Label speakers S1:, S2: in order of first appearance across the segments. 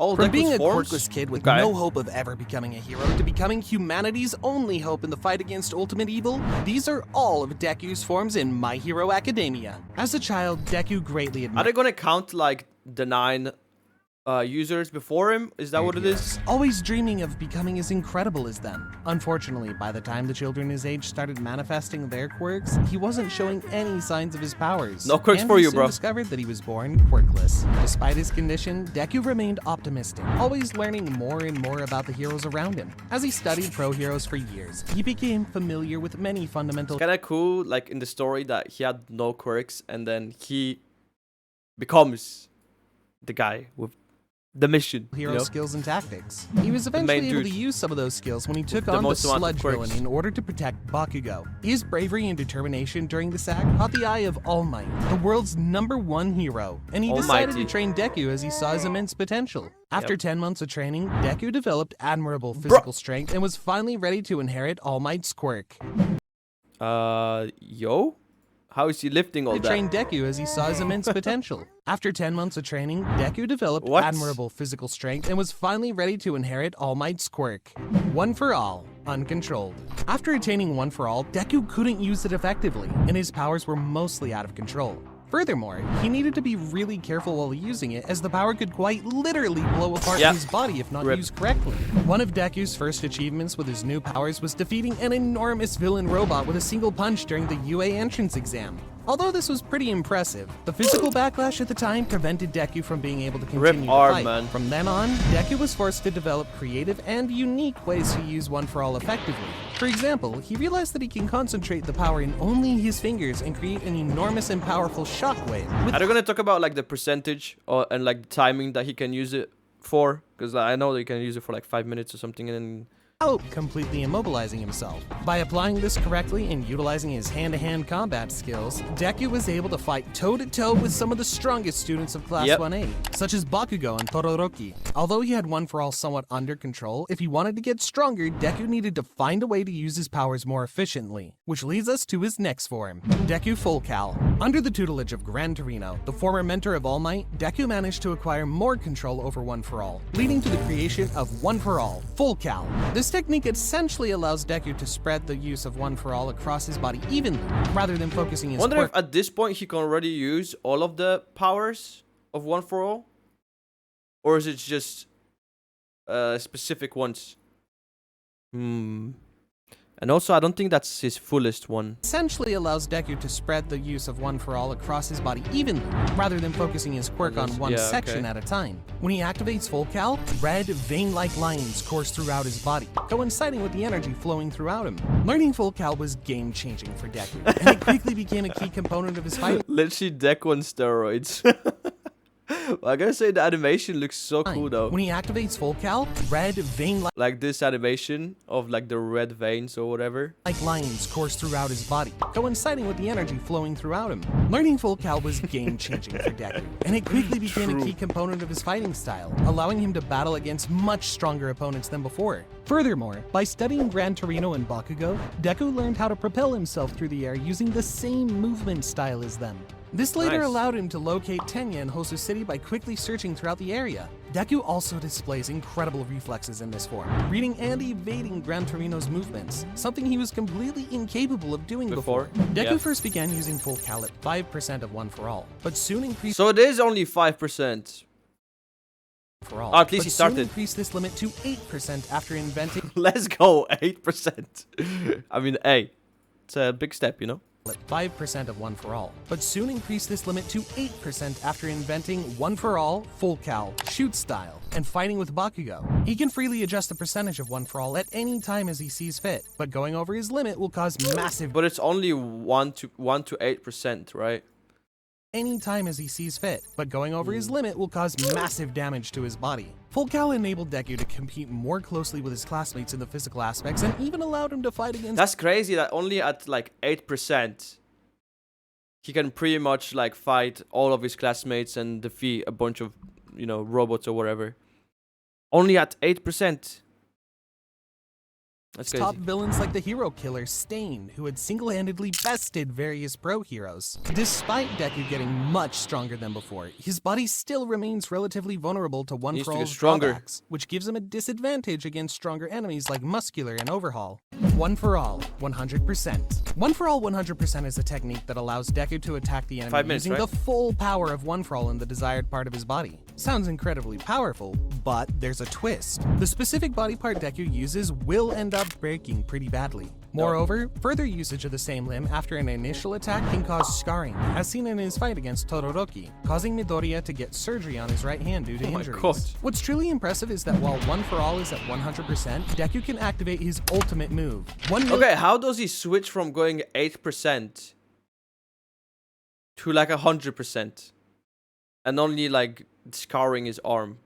S1: Oh,
S2: From
S1: Deku's
S2: being a
S1: forms?
S2: quirkless kid with
S1: Okay.
S2: no hope of ever becoming a hero to becoming humanity's only hope in the fight against ultimate evil, these are all of Deku's forms in My Hero Academia. As a child, Deku greatly
S1: Are
S2: admired
S1: they gonna count like the 9 users before him? Is that what it is?
S2: always dreaming of becoming as incredible as them. Unfortunately, by the time the children his age started manifesting their quirks, he wasn't showing any signs of his powers.
S1: No quirks
S2: and
S1: for
S2: he
S1: you,
S2: soon
S1: bro.
S2: discovered that he was born quirkless. Despite his condition, Deku remained optimistic, always learning more and more about the heroes around him. As he studied pro heroes for years, he became familiar with many fundamental
S1: Kinda cool, like in the story, that he had no quirks and then he becomes the guy with the mission.
S2: hero
S1: You know?
S2: skills and tactics. He was
S1: main
S2: eventually able to
S1: dude.
S2: use some of those skills when he took
S1: the
S2: on the
S1: most amount of
S2: sludge
S1: quirks.
S2: villain in order to protect Bakugo. His bravery and determination during this act caught the eye of All Might, the world's #1 hero, and he decided
S1: Almighty.
S2: to train Deku as he saw his immense potential. After 10 months of training, Deku developed admirable physical strength and was finally ready to inherit All Might's quirk.
S1: Yo? How is he lifting all
S2: To
S1: that?
S2: train Deku as he saw his immense potential. After 10 months of training, Deku developed
S1: What?
S2: admirable physical strength and was finally ready to inherit All Might's quirk. One for All, uncontrolled. After attaining One for All, Deku couldn't use it effectively, and his powers were mostly out of control. Furthermore, he needed to be really careful while using it, as the power could quite literally blow apart
S1: Yeah.
S2: his body if not
S1: Rip.
S2: used correctly. One of Deku's first achievements with his new powers was defeating an enormous villain robot with a single punch during the UA entrance exam. Although this was pretty impressive, the physical backlash at the time prevented Deku from being able to continue the
S1: arm,
S2: fight.
S1: man.
S2: From then on, Deku was forced to develop creative and unique ways to use One for All effectively. For example, he realized that he can concentrate the power in only his fingers and create an enormous and powerful shockwave. With
S1: Are they gonna talk about like the percentage and like the timing that he can use it for? Because I know that you can use it for like 5 minutes or something, and then
S2: completely immobilizing himself. By applying this correctly and utilizing his hand-to-hand combat skills, Deku was able to fight toe-to-toe with some of the strongest students of Class
S1: Yep.
S2: 1A, such as Bakugo and Todoroki. Although he had One for All somewhat under control, if he wanted to get stronger, Deku needed to find a way to use his powers more efficiently, which leads us to his next form, Deku Full Cowl. Under the tutelage of Gran Torino, the former mentor of All Might, Deku managed to acquire more control over One for All, leading to the creation of One for All, Full Cowl. This technique essentially allows Deku to spread the use of One for All across his body evenly, rather than focusing his
S1: wonder
S2: quirk
S1: if at this point he can already use all of the powers of One for All, or is it just specific ones? And also, I don't think that's his fullest one.
S2: essentially allows Deku to spread the use of One for All across his body evenly, rather than focusing his quirk on one
S1: Yeah,
S2: section
S1: okay.
S2: at a time. When he activates Full Cowl, red, vein-like lines course throughout his body, coinciding with the energy flowing throughout him. Learning Full Cowl was game-changing for Deku, and it quickly became a key component of his fight.
S1: Literally Deku on steroids. I gotta say, the animation looks so cool though.
S2: When he activates Full Cowl, red, vein-like
S1: Like this animation of like the red veins or whatever.
S2: lines course throughout his body, coinciding with the energy flowing throughout him. Learning Full Cowl was game-changing for Deku, and it quickly became a key component of his fighting style, allowing him to battle against much stronger opponents than before. Furthermore, by studying Gran Torino and Bakugo, Deku learned how to propel himself through the air using the same movement style as them. This later
S1: Nice.
S2: allowed him to locate Tenya in Hosu City by quickly searching throughout the area. Deku also displays incredible reflexes in this form, reading and evading Gran Torino's movements, something he was completely incapable of doing before. Deku
S1: Yeah.
S2: first began using Full Cowl at 5% of One for All, but soon increased
S1: So it is only 5%.
S2: for all.
S1: Oh, at least
S2: but
S1: he
S2: soon
S1: started.
S2: increased this limit to 8% after inventing
S1: Let's go, 8%. I mean, hey, it's a big step, you know?
S2: at 5% of One for All, but soon increased this limit to 8% after inventing One for All, Full Cowl, Shoot Style, and fighting with Bakugo. He can freely adjust the percentage of One for All at any time as he sees fit, but going over his limit will cause massive
S1: But it's only 1 to 8%, right?
S2: any time as he sees fit, but going over his limit will cause massive damage to his body. Full Cowl enabled Deku to compete more closely with his classmates in the physical aspects and even allowed him to fight against
S1: That's crazy that only at like 8% he can pretty much like fight all of his classmates and defeat a bunch of, you know, robots or whatever. Only at 8%. That's
S2: top
S1: crazy.
S2: villains like the hero killer Stain, who had single-handedly bested various pro heroes. Despite Deku getting much stronger than before, his body still remains relatively vulnerable to One
S1: Needs
S2: for
S1: to get
S2: All's
S1: stronger.
S2: drawbacks, which gives him a disadvantage against stronger enemies like Muscular and Overhaul. One for All, 100%. One for All 100% is a technique that allows Deku to attack the enemy
S1: 5 minutes,
S2: using
S1: right?
S2: the full power of One for All in the desired part of his body. Sounds incredibly powerful, but there's a twist. The specific body part Deku uses will end up breaking pretty badly. Moreover, further usage of the same limb after an initial attack can cause scarring, as seen in his fight against Todoroki, causing Midoriya to get surgery on his right hand due to
S1: Oh my
S2: injuries.
S1: God.
S2: What's truly impressive is that while One for All is at 100%, Deku can activate his ultimate move.
S1: Okay, how does he switch from going 8% to like 100%? And only like scarring his arm.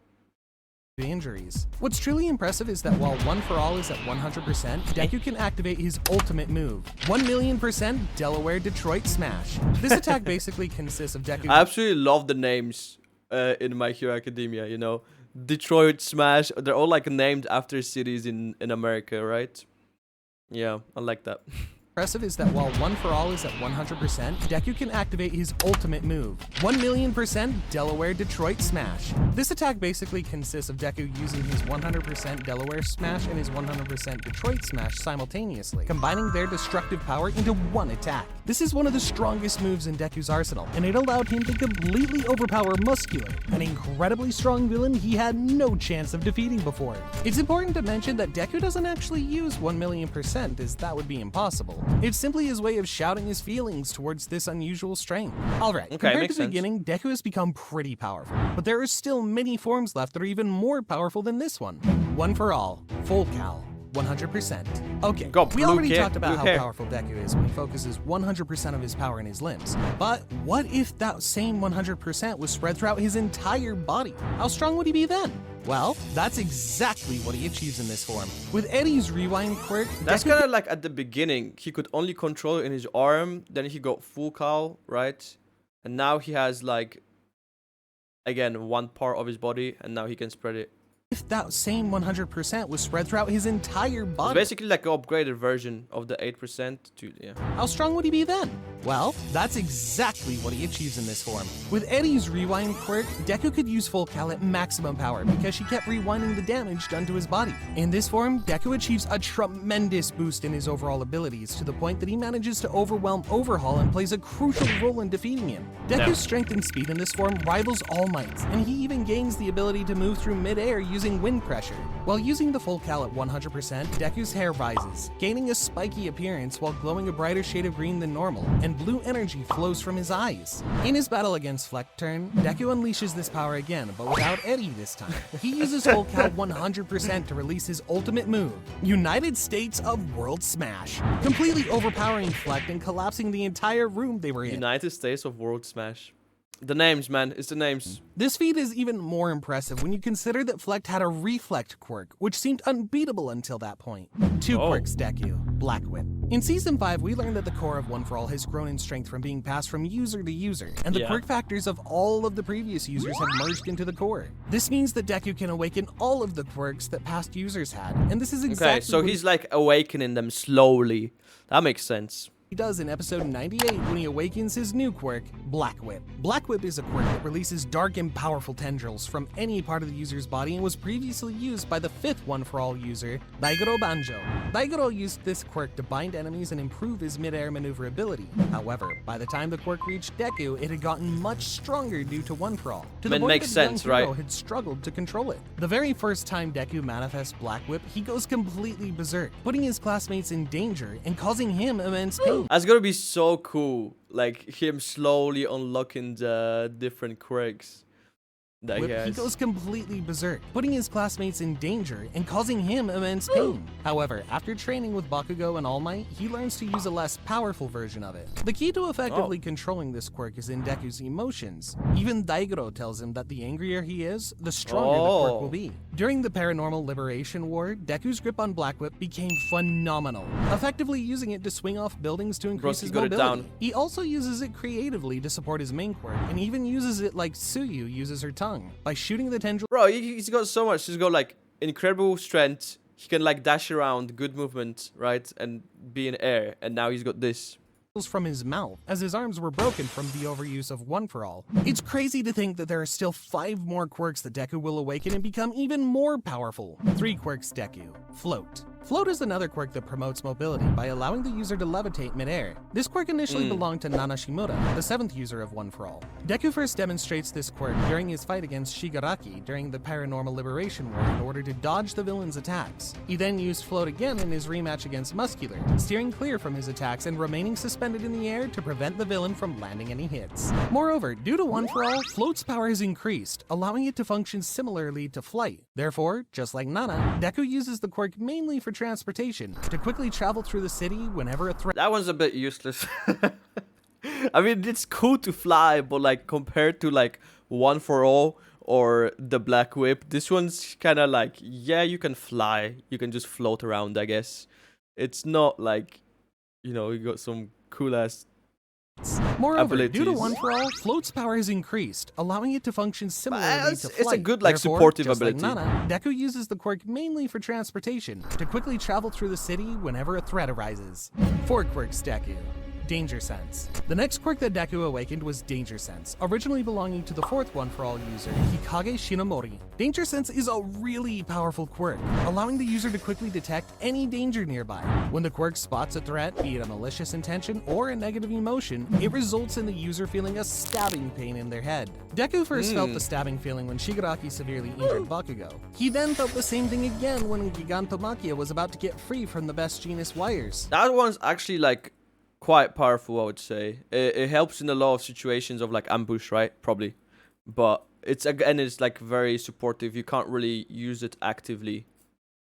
S2: Injuries. What's truly impressive is that while One for All is at 100%, Deku can activate his ultimate move. 1,000,000% Delaware Detroit Smash. This attack basically consists of Deku.
S1: I absolutely love the names in My Hero Academia, you know. Detroit Smash, they're all like named after cities in America, right? Yeah, I like that.
S2: Impressive is that while One for All is at 100%, Deku can activate his ultimate move. 1,000,000% Delaware Detroit Smash. This attack basically consists of Deku using his 100% Delaware Smash and his 100% Detroit Smash simultaneously, combining their destructive power into one attack. This is one of the strongest moves in Deku's arsenal, and it allowed him to completely overpower Muscular, an incredibly strong villain he had no chance of defeating before. It's important to mention that Deku doesn't actually use 1,000,000%, as that would be impossible. It's simply his way of shouting his feelings towards this unusual strength. Alright, compared to
S1: makes
S2: the
S1: sense.
S2: beginning, Deku has become pretty powerful, but there are still many forms left that are even more powerful than this one. One for All, full cowl. 100%. Okay,
S1: Got
S2: we
S1: blue
S2: already
S1: hair-
S2: talked about
S1: blue
S2: how
S1: hair.
S2: powerful Deku is when he focuses 100% of his power in his limbs. But what if that same 100% was spread throughout his entire body? How strong would he be then? Well, that's exactly what he achieves in this form. With Eddie's rewind quirk,
S1: That's
S2: Deku
S1: kind of like at the beginning, he could only control it in his arm, then he got full cowl, right? And now he has like, again, one part of his body, and now he can spread it.
S2: if that same 100% was spread throughout his entire
S1: It's
S2: body.
S1: basically like an upgraded version of the 8% to, yeah.
S2: How strong would he be then? Well, that's exactly what he achieves in this form. With Eddie's rewind quirk, Deku could use full cowl at maximum power because she kept rewinding the damage done to his body. In this form, Deku achieves a tremendous boost in his overall abilities to the point that he manages to overwhelm Overhaul and plays a crucial role in defeating him. Deku's strength and speed in this form rivals All Might's, and he even gains the ability to move through mid-air using wind pressure. While using the full cowl at 100%, Deku's hair rises, gaining a spiky appearance while glowing a brighter shade of green than normal, and blue energy flows from his eyes. In his battle against Fleckturn, Deku unleashes this power again, but without Eddie this time. He uses full cowl 100% to release his ultimate move, United States of World Smash, completely overpowering Fleck and collapsing the entire room they were in.
S1: United States of World Smash. The names, man. It's the names.
S2: This feat is even more impressive when you consider that Fleck had a Reflect quirk, which seemed unbeatable until that point. Two
S1: Oh.
S2: quirks, Deku. Black Whip. In Season 5, we learned that the core of One for All has grown in strength from being passed from user to user, and the
S1: Yeah.
S2: quirk factors of all of the previous users have merged into the core. This means that Deku can awaken all of the quirks that past users had, and this is exactly
S1: Okay, so
S2: what
S1: he's like awakening them slowly. That makes sense.
S2: he does in episode 98 when he awakens his new quirk, Black Whip. Black Whip is a quirk that releases dark and powerful tendrils from any part of the user's body and was previously used by the fifth One for All user, Daigoro Banjo. Daigoro used this quirk to bind enemies and improve his mid-air maneuverability. However, by the time the quirk reached Deku, it had gotten much stronger due to One for All, to the
S1: It
S2: point
S1: makes
S2: that the young
S1: sense,
S2: hero
S1: right?
S2: had struggled to control it. The very first time Deku manifests Black Whip, he goes completely berserk, putting his classmates in danger and causing him immense pain.
S1: That's gonna be so cool. Like him slowly unlocking the different quirks that he
S2: Whip, he
S1: has.
S2: goes completely berserk, putting his classmates in danger and causing him immense pain. However, after training with Bakugo and All Might, he learns to use a less powerful version of it. The key to effectively controlling this quirk is in Deku's emotions. Even Daigoro tells him that the angrier he is, the stronger the quirk will be. During the Paranormal Liberation War, Deku's grip on Black Whip became phenomenal, effectively using it to swing off buildings to increase
S1: Broski
S2: his
S1: got it
S2: mobility.
S1: down.
S2: He also uses it creatively to support his main quirk, and even uses it like Tsuyu uses her tongue, by shooting the tendril
S1: Bro, he's got so much. He's got like incredible strength, he can like dash around, good movement, right, and be in air. And now he's got this.
S2: From his mouth, as his arms were broken from the overuse of One For All. It's crazy to think that there are still 5 more quirks that Deku will awaken and become even more powerful. 3 quirks Deku. Float. Float is another quirk that promotes mobility by allowing the user to levitate midair. This quirk initially belonged to Nana Shimura, the 7th user of One For All. Deku first demonstrates this quirk during his fight against Shigaraki during the Paranormal Liberation War in order to dodge the villain's attacks. He then used Float again in his rematch against Muscular, steering clear from his attacks and remaining suspended in the air to prevent the villain from landing any hits. Moreover, due to One For All, Float's power has increased, allowing it to function similarly to flight. Therefore, just like Nana, Deku uses the quirk mainly for transportation, to quickly travel through the city whenever a threat—
S1: That one's a bit useless. I mean, it's cool to fly, but like compared to like One For All or the Black Whip, this one's kind of like, yeah, you can fly, you can just float around, I guess. It's not like, you know, you got some cool ass
S2: Moreover,
S1: abilities.
S2: due to One For All, Float's power has increased, allowing it to function similarly to flight.
S1: It's a good like
S2: Therefore,
S1: supportive
S2: just
S1: ability.
S2: Like Nana, Deku uses the quirk mainly for transportation, to quickly travel through the city whenever a threat arises. 4 quirks Deku. Danger Sense. The next quirk that Deku awakened was Danger Sense, originally belonging to the 4th One For All user, Hikage Shinomori. Danger Sense is a really powerful quirk, allowing the user to quickly detect any danger nearby. When the quirk spots a threat, be it a malicious intention or a negative emotion, it results in the user feeling a stabbing pain in their head. Deku first felt the stabbing feeling when Shigaraki severely injured Bakugo. He then felt the same thing again when Gigantomachia was about to get free from the Best Genius wires.
S1: That one's actually like quite powerful, I would say. It helps in a lot of situations of like ambush, right? Probably. But it's again, it's like very supportive. You can't really use it actively,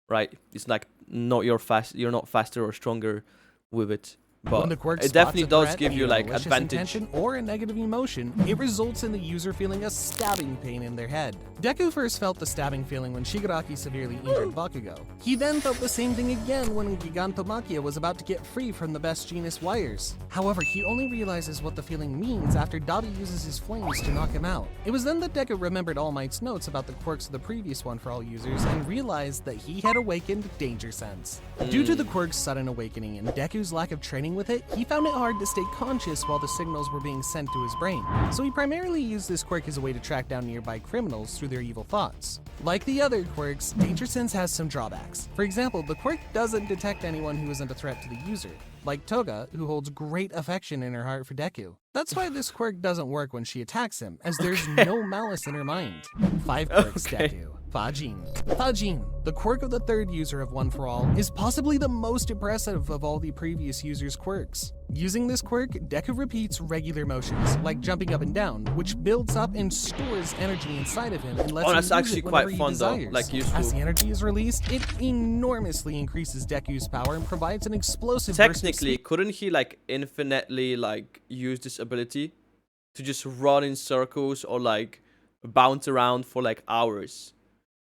S1: right? It's like not you're not faster or stronger with it. But it definitely does give you like advantage.
S2: Or a negative emotion, it results in the user feeling a stabbing pain in their head. Deku first felt the stabbing feeling when Shigaraki severely injured Bakugo. He then felt the same thing again when Gigantomachia was about to get free from the Best Genius wires. However, he only realizes what the feeling means after Dabi uses his flames to knock him out. It was then that Deku remembered All Might's notes about the quirks of the previous One For All users and realized that he had awakened Danger Sense. Due to the quirk's sudden awakening and Deku's lack of training with it, he found it hard to stay conscious while the signals were being sent to his brain. So he primarily used this quirk as a way to track down nearby criminals through their evil thoughts. Like the other quirks, Danger Sense has some drawbacks. For example, the quirk doesn't detect anyone who isn't a threat to the user, like Toga, who holds great affection in her heart for Deku. That's why this quirk doesn't work when she attacks him, as there's no malice in her mind. 5 quirks Deku. Fajin. Fajin, the quirk of the 3rd user of One For All, is possibly the most impressive of all the previous users' quirks. Using this quirk, Deku repeats regular motions, like jumping up and down, which builds up and stores energy inside of him and lets him use
S1: actually
S2: it
S1: quite
S2: whenever
S1: fun
S2: he desires.
S1: though, like useful.
S2: As the energy is released, it enormously increases Deku's power and provides an explosive burst of
S1: Technically, couldn't he like infinitely like use this ability to just run in circles or like bounce around for like hours?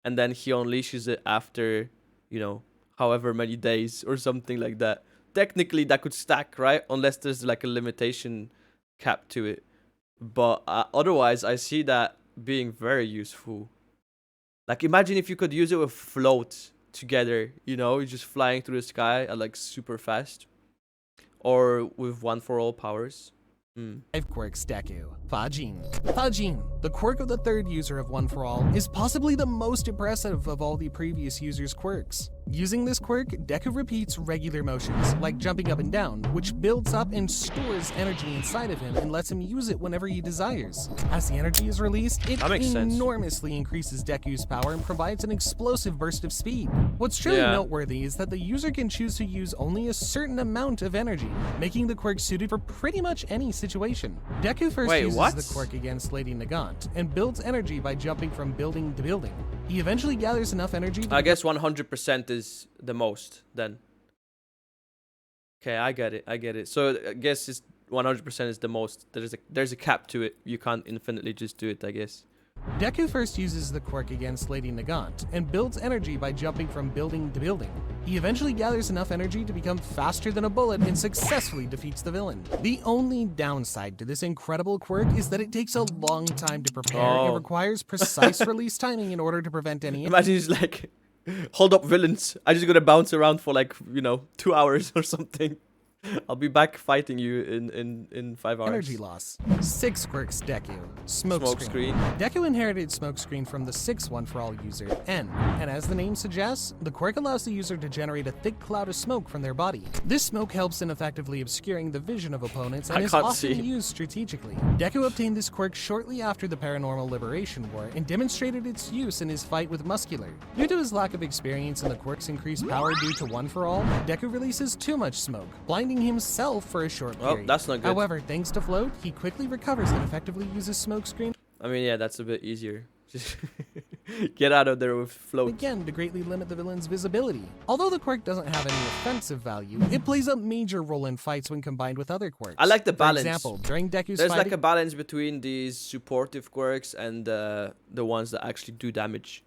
S1: And then he unleashes it after, you know, however many days or something like that. Technically, that could stack, right? Unless there's like a limitation cap to it. But otherwise, I see that being very useful. Like, imagine if you could use it with float together, you know, you're just flying through the sky at like super fast. Or with One For All powers.
S2: 5 quirks Deku. Fajin. Fajin, the quirk of the 3rd user of One For All, is possibly the most impressive of all the previous users' quirks. Using this quirk, Deku repeats regular motions, like jumping up and down, which builds up and stores energy inside of him and lets him use it whenever he desires. As the energy is released, it enormously increases Deku's power and provides an explosive burst of speed. What's truly noteworthy is that the user can choose to use only a certain amount of energy, making the quirk suited for pretty much any situation. Deku first uses the quirk against Lady Nagant and builds energy by jumping from building to building. He eventually gathers enough energy to—
S1: I guess 100% is the most then. Okay, I get it. So I guess it's 100% is the most. There's a cap to it. You can't infinitely just do it, I guess.
S2: Deku first uses the quirk against Lady Nagant and builds energy by jumping from building to building. He eventually gathers enough energy to become faster than a bullet and successfully defeats the villain. The only downside to this incredible quirk is that it takes a long time to prepare and requires precise release timing in order to prevent any—
S1: Imagine he's like Hold up, villains. I'm just gonna bounce around for like, 2 hours or something. I'll be back fighting you in 5 hours.
S2: Energy loss. 6 quirks Deku. Smoke screen. Deku inherited Smoke Screen from the 6th one-for-all user, N, and as the name suggests, the quirk allows the user to generate a thick cloud of smoke from their body. This smoke helps in effectively obscuring the vision of opponents and is often used strategically. Deku obtained this quirk shortly after the Paranormal Liberation War and demonstrated its use in his fight with Muscular. Due to his lack of experience in the quirk's increased power due to one-for-all, Deku releases too much smoke, blinding himself for a short period.
S1: Oh, that's not good.
S2: However, thanks to Float, he quickly recovers and effectively uses Smoke Screen.
S1: I mean, yeah, that's a bit easier. Just get out of there with Float.
S2: Again, to greatly limit the villain's visibility. Although the quirk doesn't have any offensive value, it plays a major role in fights when combined with other quirks.
S1: I like the balance.
S2: For example, during Deku's
S1: There's
S2: fighting,
S1: like a balance between these supportive quirks and the ones that actually do damage.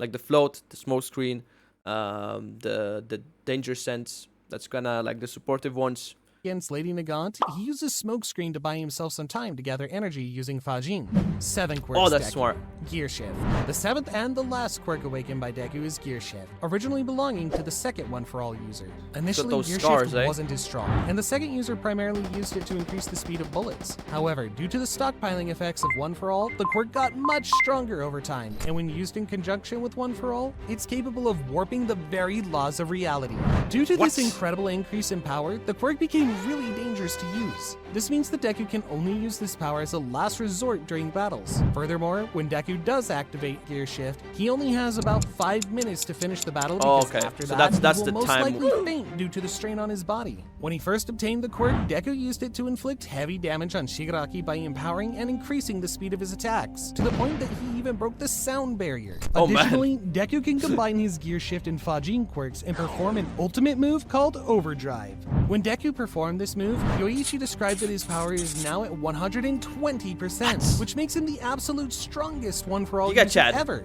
S1: Like the Float, the Smoke Screen, the Danger Sense. That's kind of like the supportive ones.
S2: Against Lady Nagant, he uses Smoke Screen to buy himself some time to gather energy using Fajin. 7 quirks.
S1: Oh, that's
S2: Deku.
S1: smart.
S2: Gear Shift. The 7th and the last quirk awakened by Deku is Gear Shift, originally belonging to the 2nd one-for-all user. Initially,
S1: those
S2: Gear
S1: scars,
S2: Shift wasn't as strong, and the 2nd user primarily used it to increase the speed of bullets. However, due to the stockpiling effects of one-for-all, the quirk got much stronger over time, and when used in conjunction with one-for-all, it's capable of warping the very laws of reality. Due to this incredible increase in power, the quirk became really dangerous to use. This means that Deku can only use this power as a last resort during battles. Furthermore, when Deku does activate Gear Shift, he only has about 5 minutes to finish the battle because after that,
S1: that's
S2: he will
S1: the
S2: most
S1: time.
S2: likely faint due to the strain on his body. When he first obtained the quirk, Deku used it to inflict heavy damage on Shigaraki by empowering and increasing the speed of his attacks, to the point that he even broke the sound barrier. Additionally, Deku can combine his Gear Shift and Fajin quirks and perform an ultimate move called Overdrive. When Deku performed this move, Yoichi described that his power is now at 120%, which makes him the absolute strongest one-for-all user ever.